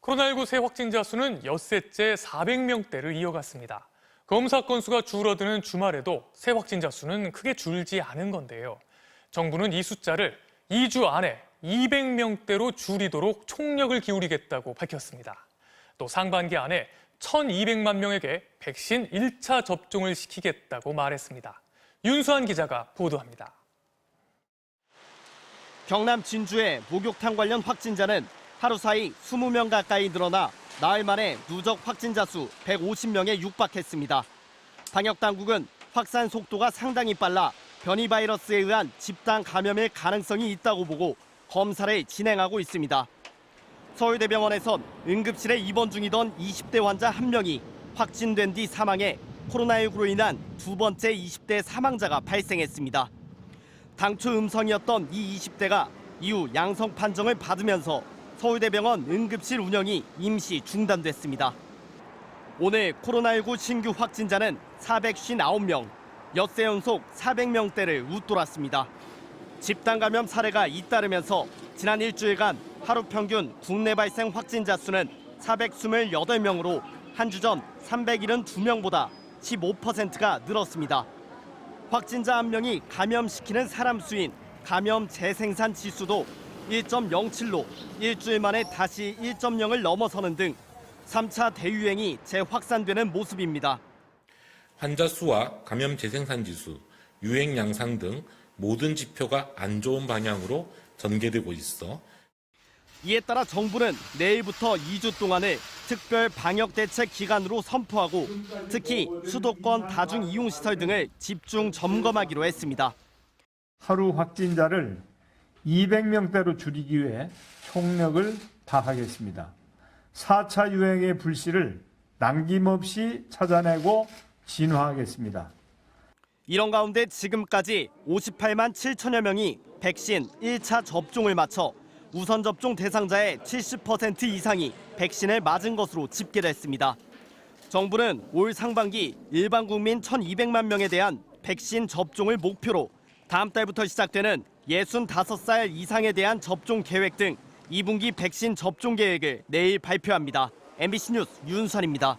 코로나19 새 확진자 수는 엿새째 400명대를 이어갔습니다. 검사 건수가 줄어드는 주말에도 새 확진자 수는 크게 줄지 않은 건데요. 정부는 이 숫자를 2주 안에 200명대로 줄이도록 총력을 기울이겠다고 밝혔습니다. 또 상반기 안에 1,200만 명에게 백신 1차 접종을 시키겠다고 말했습니다. 윤수환 기자가 보도합니다. 경남 진주의 목욕탕 관련 확진자는 하루 사이 20명 가까이 늘어나 나흘 만에 누적 확진자 수 150명에 육박했습니다. 방역당국은 확산 속도가 상당히 빨라 변이 바이러스에 의한 집단 감염의 가능성이 있다고 보고 검사를 진행하고 있습니다. 서울대병원에선 응급실에 입원 중이던 20대 환자 1명이 확진된 뒤 사망해 코로나19로 인한 두 번째 20대 사망자가 발생했습니다. 당초 음성이었던 이 20대가 이후 양성 판정을 받으면서 서울대병원 응급실 운영이 임시 중단됐습니다. 오늘 코로나19 신규 확진자는 459명, 엿새 연속 400명대를 웃돌았습니다. 집단 감염 사례가 잇따르면서 지난 일주일간 하루 평균 국내 발생 확진자 수는 428명으로 한 주 전 372명보다 15%가 늘었습니다. 확진자 한 명이 감염시키는 사람 수인 감염 재생산 지수도 1.07로 일주일 만에 다시 1.0을 넘어서는 등 3차 대유행이 재확산되는 모습입니다. 환자 수와 감염 재생산 지수, 유행 양상 등 모든 지표가 안 좋은 방향으로 전개되고 있어 이에 따라 정부는 내일부터 2주 동안을 특별 방역 대책 기간으로 선포하고 특히 수도권 다중이용시설 등을 집중 점검하기로 했습니다. 하루 확진자를 200명대로 줄이기 위해 총력을 다하겠습니다. 4차 유행의 불씨를 남김없이 찾아내고 진화하겠습니다. 이런 가운데 지금까지 58만 7천여 명이 백신 1차 접종을 마쳐 우선 접종 대상자의 70% 이상이 백신을 맞은 것으로 집계됐습니다. 정부는 올 상반기 일반 국민 1,200만 명에 대한 백신 접종을 목표로 다음 달부터 시작되는 65살 이상에 대한 접종 계획 등 2분기 백신 접종 계획을 내일 발표합니다. MBC 뉴스 윤선입니다.